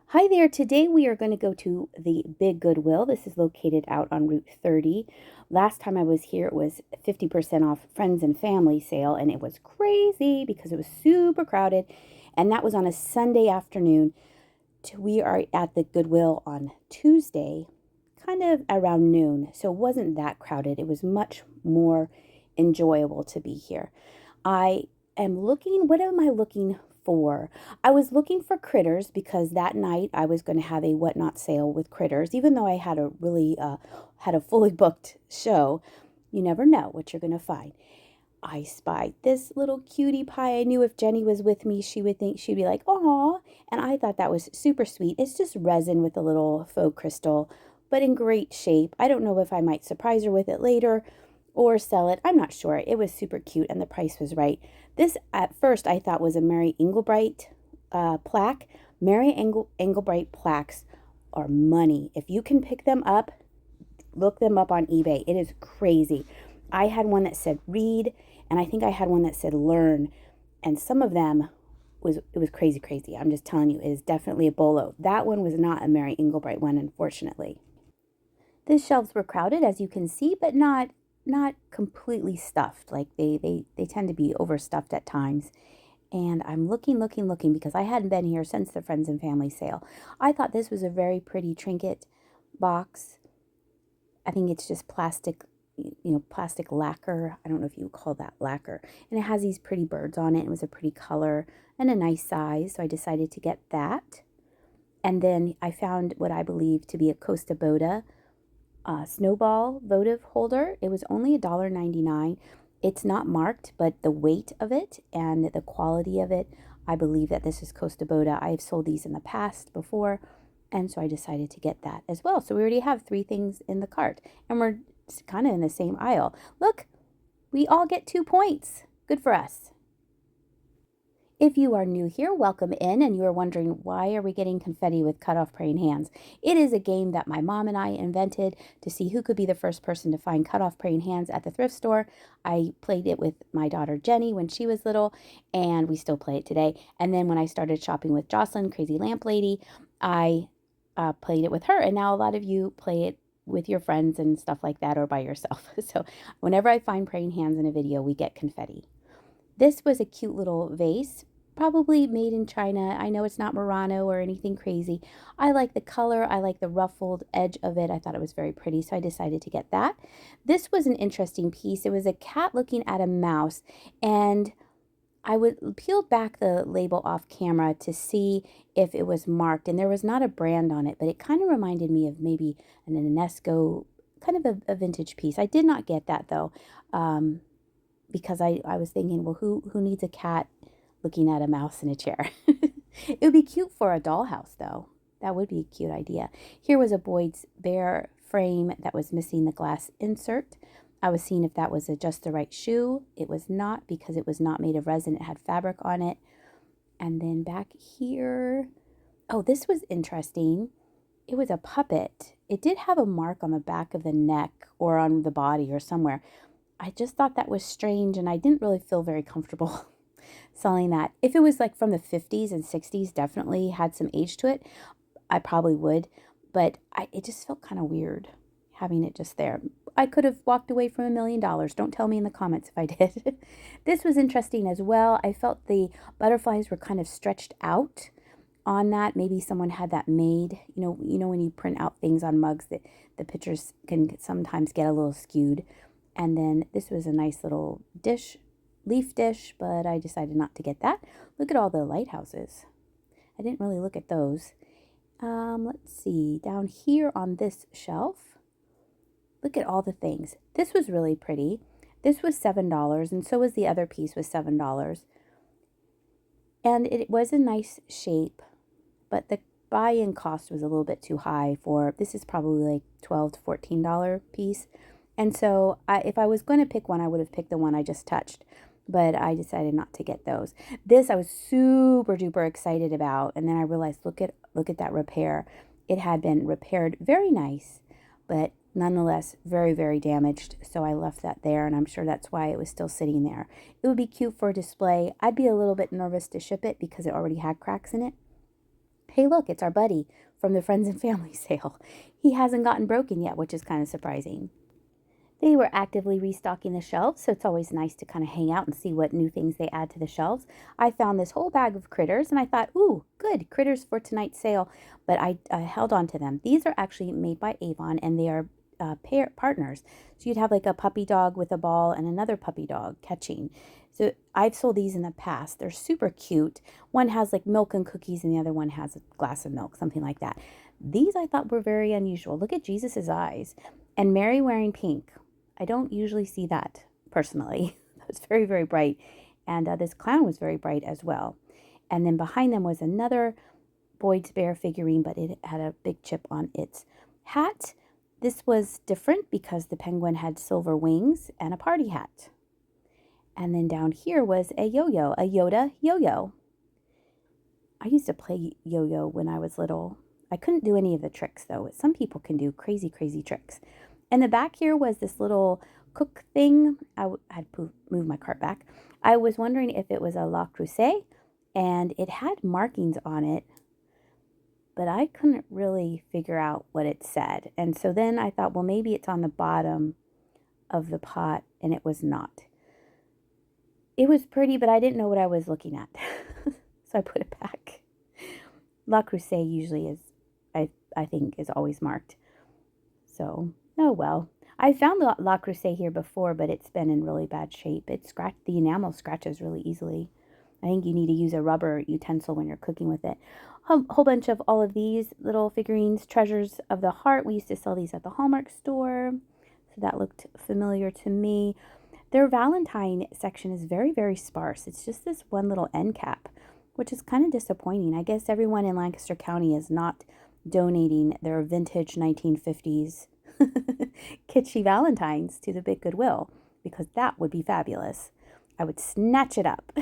Hi there. Today we are going to go to the Big Goodwill. This is located out on Route 30. Last time I was here, it was 50% off friends and family sale, and it was crazy because it was super crowded. And that was on a Sunday afternoon. We are at the Goodwill on Tuesday, kind of around noon. So it wasn't that crowded. It was much more enjoyable to be here. I am looking, what am I looking for? I was looking for critters because that night I was going to have a whatnot sale with critters, even though I had a really had a fully booked show. You never know what you're going to find. I spied this little cutie pie. I knew if Jenny was with me, she would think she'd be like, "Aw," and I thought that was super sweet. It's just resin with a little faux crystal, but in great shape. I don't know if I might surprise her with it later or sell it. I'm not sure. It was super cute and the price was right. This at first I thought was a Mary Englebright plaque. Mary Englebright plaques are money. If you can pick them up, look them up on eBay. It is crazy. I had one that said read, and I think I had one that said learn, and some of them it was crazy. I'm just telling you, it is definitely a bolo. That one was not a Mary Englebright one, unfortunately. The shelves were crowded, as you can see, but not completely stuffed. Like they tend to be overstuffed at times. And I'm looking because I hadn't been here since the friends and family sale. I thought this was a very pretty trinket box. I think it's just plastic, plastic lacquer. I don't know if you would call that lacquer. And it has these pretty birds on it. It was a pretty color and a nice size, so I decided to get that. And then I found what I believe to be a Costa Boda snowball votive holder. It was only $1.99. It's not marked, but the weight of it and the quality of it, I believe that this is Costa Boda. I have sold these in the past before, and so I decided to get that as well. So we already have three things in the cart, and we're kind of in the same aisle. Look, we all get 2 points. Good for us. If you are new here, welcome in, and you are wondering why are we getting confetti with cut off praying hands? It is a game that my mom and I invented to see who could be the first person to find cut off praying hands at the thrift store. I played it with my daughter Jenny when she was little, and we still play it today. And then when I started shopping with Jocelyn, Crazy Lamp Lady, I played it with her, and now a lot of you play it with your friends and stuff like that, or by yourself. So whenever I find praying hands in a video, we get confetti. This was a cute little vase, probably made in China. I know it's not Murano or anything crazy. I like the color. I like the ruffled edge of it. I thought it was very pretty, so I decided to get that. This was an interesting piece. It was a cat looking at a mouse, and I would peel back the label off camera to see if it was marked, and there was not a brand on it, but it kind of reminded me of maybe an UNESCO, kind of a vintage piece. I did not get that though. Because I was thinking, well, who needs a cat looking at a mouse in a chair? It would be cute for a dollhouse, though. That would be a cute idea. Here was a Boyd's Bear frame that was missing the glass insert. I was seeing if that was just the right shoe. It was not, because it was not made of resin. It had fabric on it. And then back here, oh, this was interesting. It was a puppet. It did have a mark on the back of the neck or on the body or somewhere. I just thought that was strange, and I didn't really feel very comfortable selling that. If it was like from the 50s and 60s, definitely had some age to it, I probably would, but it just felt kind of weird having it just there. I could have walked away from $1 million. Don't tell me in the comments if I did. This was interesting as well. I felt the butterflies were kind of stretched out on that. Maybe someone had that made. You know when you print out things on mugs, that the pictures can sometimes get a little skewed. And then this was a nice little dish, leaf dish, but I decided not to get that. Look at all the lighthouses. I didn't really look at those. Let's see, down here on this shelf, look at all the things. This was really pretty. This was $7, and so was the other piece was $7. And it was a nice shape, but the buy-in cost was a little bit too high for, this is probably like $12 to $14 piece. And so if I was going to pick one, I would have picked the one I just touched, but I decided not to get those. This I was super duper excited about, and then I realized, look at that repair. It had been repaired very nice, but nonetheless very damaged. So I left that there, and I'm sure that's why it was still sitting there. It would be cute for a display. I'd be a little bit nervous to ship it because it already had cracks in it. Hey, look, it's our buddy from the friends and family sale. He hasn't gotten broken yet, which is kind of surprising. They were actively restocking the shelves, so it's always nice to kind of hang out and see what new things they add to the shelves. I found this whole bag of critters and I thought, ooh, good, critters for tonight's sale, but I held on to them. These are actually made by Avon and they are pair partners. So you'd have like a puppy dog with a ball and another puppy dog catching. So I've sold these in the past. They're super cute. One has like milk and cookies and the other one has a glass of milk, something like that. These I thought were very unusual. Look at Jesus's eyes. And Mary wearing pink. I don't usually see that personally. It was very, very bright. And this clown was very bright as well. And then behind them was another Boyd's Bear figurine, but it had a big chip on its hat. This was different because the penguin had silver wings and a party hat. And then down here was a yo-yo, a Yoda yo-yo. I used to play yo-yo when I was little. I couldn't do any of the tricks though. Some people can do crazy, crazy tricks. In the back here was this little cook thing. I had moved my cart back. I was wondering if it was a La Creuset, and it had markings on it, but I couldn't really figure out what it said. And so then I thought, well, maybe it's on the bottom of the pot, and it was not. It was pretty, but I didn't know what I was looking at. So I put it back. La Creuset usually is, I think, is always marked. So, oh well. I found the La Creuset here before, but it's been in really bad shape. The enamel scratches really easily. I think you need to use a rubber utensil when you're cooking with it. A whole bunch of all of these little figurines, Treasures of the Heart. We used to sell these at the Hallmark store, so that looked familiar to me. Their Valentine section is very, very sparse. It's just this one little end cap, which is kind of disappointing. I guess everyone in Lancaster County is not donating their vintage 1950s kitschy Valentines to the Big Goodwill, because that would be fabulous. I would snatch it up.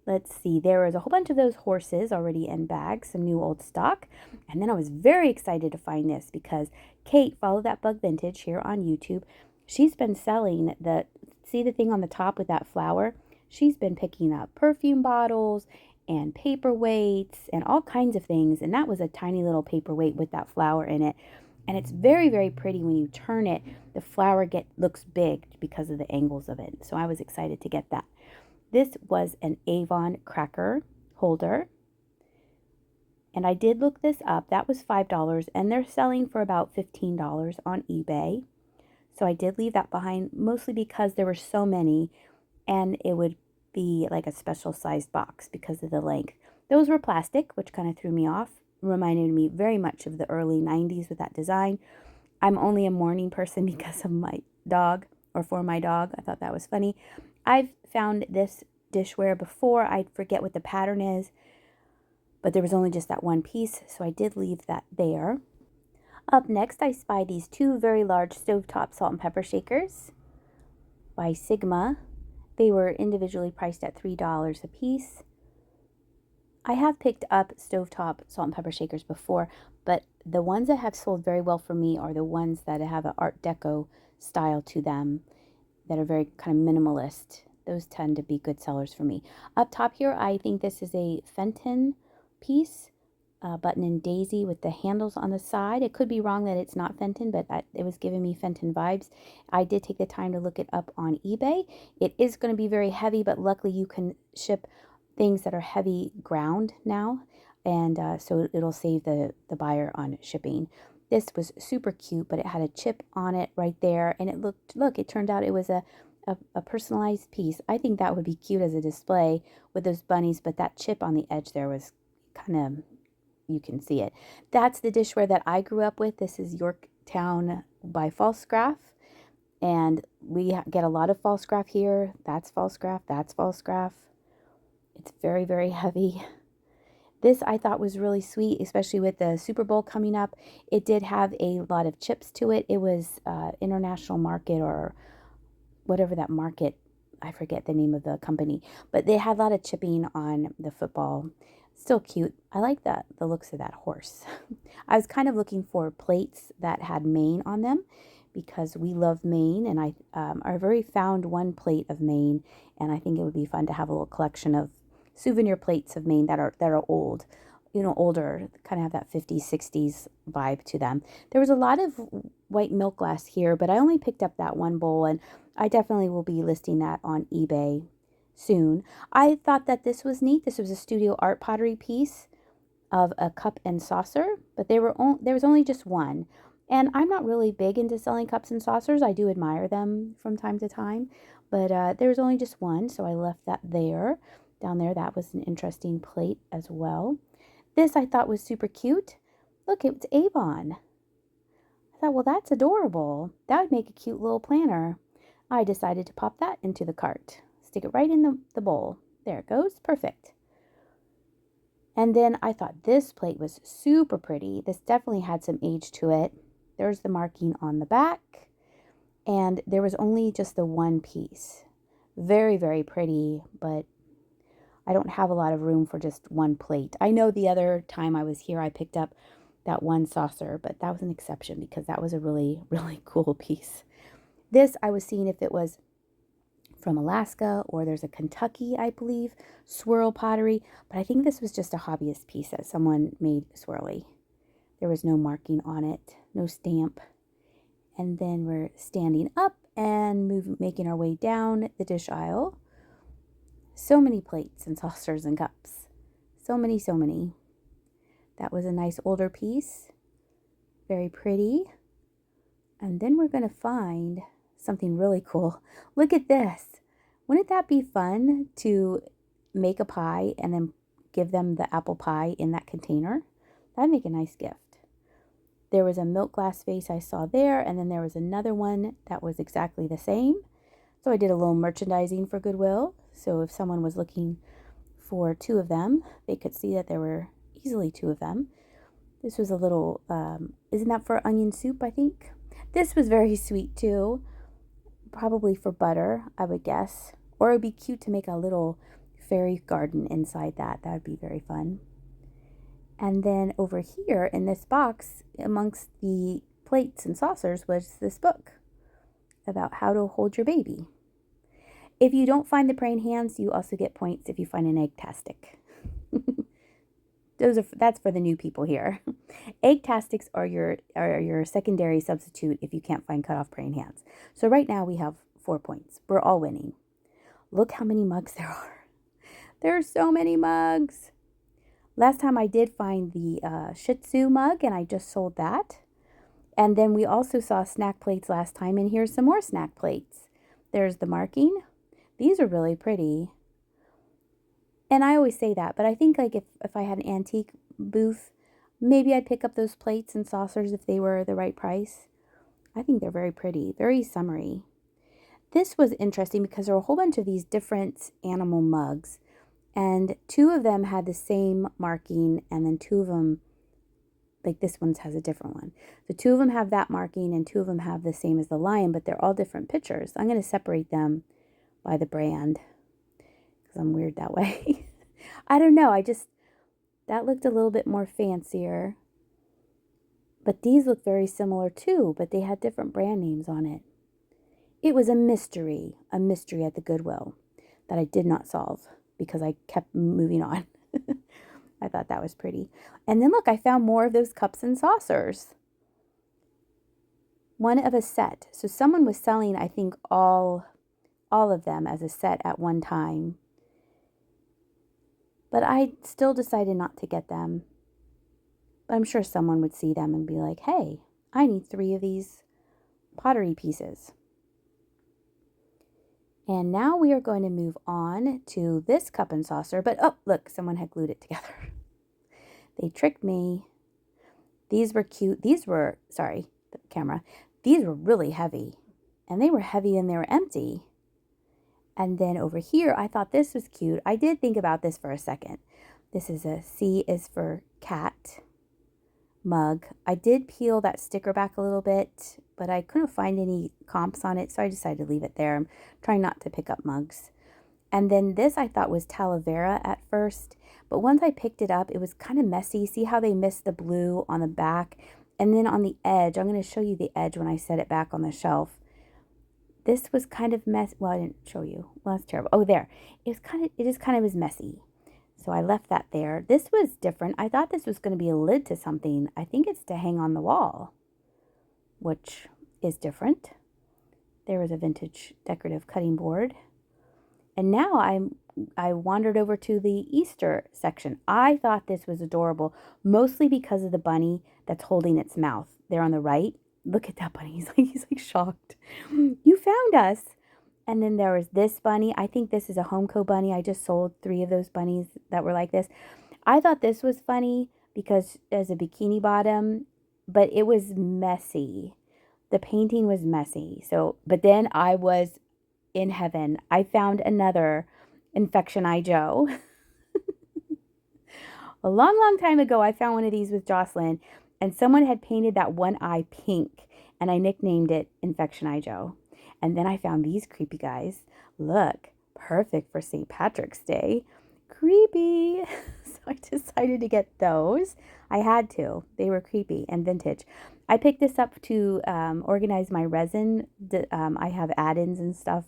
Let's see, there was a whole bunch of those horses already in bags, some new old stock. And then I was very excited to find this because Kate, Follow That Bug Vintage here on YouTube, she's been selling see the thing on the top with that flower? She's been picking up perfume bottles and paperweights and all kinds of things. And that was a tiny little paperweight with that flower in it. And it's very, very pretty. When you turn it, the flower looks big because of the angles of it. So I was excited to get that. This was an Avon cracker holder. And I did look this up. That was $5, and they're selling for about $15 on eBay. So I did leave that behind, mostly because there were so many, and it would be like a special sized box because of the length. Those were plastic, which kind of threw me off. Reminded me very much of the early 90s with that design. I'm only a morning person because of my dog, or for my dog. I thought that was funny. I've found this dishware before. I forget what the pattern is, but there was only just that one piece, so I did leave that there. Up next, I spied these two very large stovetop salt and pepper shakers by Sigma. They were individually priced at $3 a piece. I have picked up stovetop salt and pepper shakers before, but the ones that have sold very well for me are the ones that have an Art Deco style to them, that are very kind of minimalist. Those tend to be good sellers for me. Up top here, I think this is a Fenton piece, button and daisy with the handles on the side. It could be wrong that it's not Fenton, but it was giving me Fenton vibes. I did take the time to look it up on eBay. It is going to be very heavy, but luckily you can ship things that are heavy ground now, and so it'll save the buyer on shipping. This was super cute, but it had a chip on it right there, and it turned out it was a personalized piece. I think that would be cute as a display with those bunnies, but that chip on the edge there was kind of, you can see it. That's the dishware that I grew up with. This is Yorktown by Falstaff, and we get a lot of Falstaff here. That's Falstaff, that's Falstaff. It's very, very heavy. This I thought was really sweet, especially with the Super Bowl coming up. It did have a lot of chips to it. It was International Market, or whatever that market, I forget the name of the company, but they had a lot of chipping on the football. Still cute. I like the looks of that horse. I was kind of looking for plates that had Maine on them, because we love Maine, and I've already found one plate of Maine, and I think it would be fun to have a little collection of souvenir plates of Maine that are old, older, kind of have that 50s, 60s vibe to them. There was a lot of white milk glass here, but I only picked up that one bowl, and I definitely will be listing that on eBay soon. I thought that this was neat. This was a studio art pottery piece of a cup and saucer, but there was only just one. And I'm not really big into selling cups and saucers. I do admire them from time to time, but there was only just one, so I left that there. Down there, that was an interesting plate as well. This I thought was super cute. Look, it's Avon. I thought, well, that's adorable. That would make a cute little planner. I decided to pop that into the cart. Stick it right in the bowl. There it goes. Perfect. And then I thought this plate was super pretty. This definitely had some age to it. There's the marking on the back. And there was only just the one piece. Very, very pretty, but I don't have a lot of room for just one plate. I know the other time I was here, I picked up that one saucer, but that was an exception because that was a really, really cool piece. This, I was seeing if it was from Alaska, or there's a Kentucky, I believe, swirl pottery, but I think this was just a hobbyist piece that someone made swirly. There was no marking on it, no stamp. And then we're standing up and making our way down the dish aisle. So many plates and saucers and cups. So many, so many. That was a nice older piece. Very pretty. And then we're going to find something really cool. Look at this. Wouldn't that be fun to make a pie and then give them the apple pie in that container? That'd make a nice gift. There was a milk glass vase I saw there, and then there was another one that was exactly the same. So I did a little merchandising for Goodwill. So if someone was looking for two of them, they could see that there were easily two of them. This was a little, isn't that for onion soup, I think? This was very sweet too. Probably for butter, I would guess. Or it would be cute to make a little fairy garden inside that. That would be very fun. And then over here in this box, amongst the plates and saucers, was this book about how to hold your baby. If you don't find the praying hands, you also get points if you find an egg-tastic. That's for the new people here. Egg-tastics are your secondary substitute if you can't find cut-off praying hands. So right now we have 4 points. We're all winning. Look how many mugs there are. There are so many mugs. Last time I did find the Shih Tzu mug, and I just sold that. And then we also saw snack plates last time, and here's some more snack plates. There's the marking. These are really pretty. And I always say that, but I think like if I had an antique booth, maybe I'd pick up those plates and saucers if they were the right price. I think they're very pretty, very summery. This was interesting because there were a whole bunch of these different animal mugs, and 2 of them had the same marking, and then 2 of them, like this one has a different one. So 2 of them have that marking, and 2 of them have the same as the lion, but they're all different pictures. I'm going to separate them by the brand because I'm weird that way. I don't know. That looked a little bit more fancier. But these look very similar too, but they had different brand names on it. It was a mystery at the Goodwill that I did not solve because I kept moving on. I thought that was pretty. And then look, I found more of those cups and saucers. One of a set. So someone was selling, I think, all of them as a set at one time. But I still decided not to get them. But I'm sure someone would see them and be like, hey, I need 3 of these pottery pieces. And now we are going to move on to this cup and saucer. But oh, look, someone had glued it together. They tricked me. These were cute. Sorry, the camera. These were really heavy. And they were heavy and they were empty. And then over here, I thought this was cute. I did think about this for a second. This is a C is for cat mug. I did peel that sticker back a little bit, but I couldn't find any comps on it, so I decided to leave it there. I'm trying not to pick up mugs. And then this I thought was Talavera at first, but once I picked it up, it was kind of messy. See how they missed the blue on the back? And then on the edge, I'm going to show you the edge when I set it back on the shelf. This was kind of messy. Well, I didn't show you. Well, that's terrible. Oh, there. It is kind of as messy. So I left that there. This was different. I thought this was going to be a lid to something. I think it's to hang on the wall, which is different. There was a vintage decorative cutting board. And now I wandered over to the Easter section. I thought this was adorable, mostly because of the bunny that's holding its mouth there on the right. Look at that bunny. He's like shocked. You found us. And then there was this bunny. I think this is a Homeco bunny. I just sold 3 of those bunnies that were like this. I thought this was funny because as a bikini bottom, but it was messy. The painting was messy. So, but then I was in heaven. I found another Infection Eye Joe. A long, long time ago, I found one of these with Jocelyn, and someone had painted that one eye pink, and I nicknamed it Infection Eye Joe. And then I found these creepy guys. Look, perfect for St. Patrick's Day. Creepy. So I decided to get those. I had to. They were creepy and vintage. I picked this up to organize my resin. I have add-ins and stuff,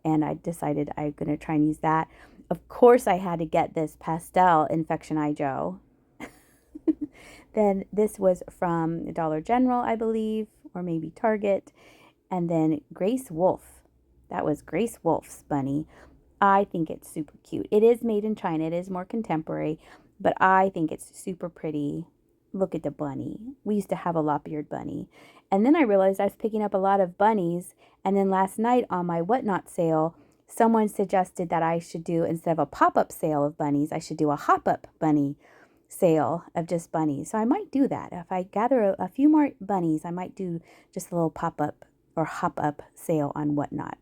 and I decided I'm going to try and use that. Of course, I had to get this pastel Infection Eye Joe. Then this was from Dollar General, I believe, or maybe Target. And then Grace Wolf. That was Grace Wolf's bunny. I think it's super cute. It is made in China. It is more contemporary, but I think it's super pretty. Look at the bunny. We used to have a lop-eared bunny. And then I realized I was picking up a lot of bunnies. And then last night on my Whatnot sale, someone suggested that I should do, instead of a pop-up sale of bunnies, I should do a hop-up bunny sale of just bunnies. So I might do that. If I gather a few more bunnies, I might do just a little pop-up or hop-up sale on Whatnot.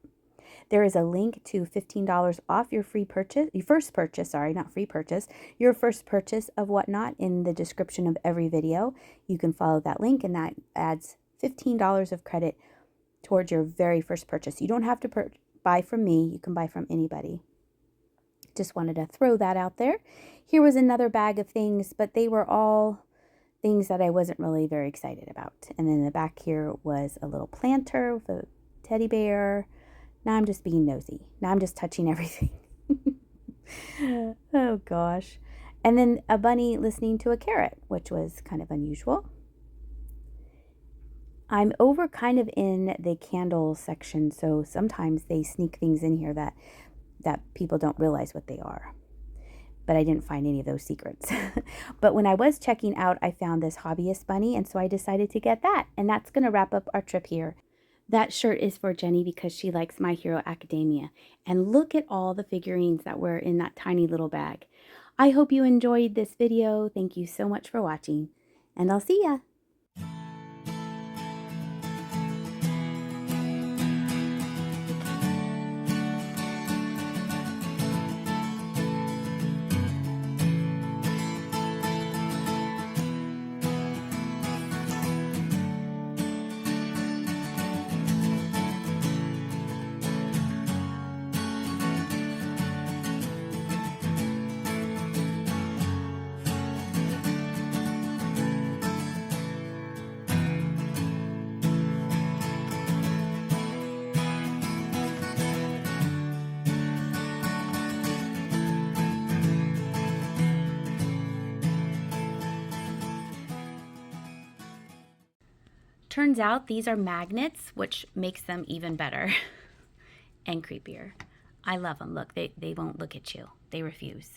There is a link to $15 off your free purchase, your first purchase, sorry, not free purchase, your first purchase of Whatnot in the description of every video. You can follow that link, and that adds $15 of credit towards your very first purchase. You don't have to buy from me. You can buy from anybody. Just wanted to throw that out there. Here was another bag of things, but they were all things that I wasn't really very excited about. And then in the back here was a little planter with a teddy bear. Now I'm just being nosy. Now I'm just touching everything. Oh gosh. And then a bunny listening to a carrot, which was kind of unusual. I'm over kind of in the candle section, so sometimes they sneak things in here that people don't realize what they are. But I didn't find any of those secrets. But when I was checking out, I found this hobbyist bunny, and so I decided to get that. And that's going to wrap up our trip here. That shirt is for Jenny because she likes My Hero Academia. And look at all the figurines that were in that tiny little bag. I hope you enjoyed this video. Thank you so much for watching, and I'll see ya. Turns out these are magnets, which makes them even better and creepier. I love them. Look, they won't look at you. They refuse.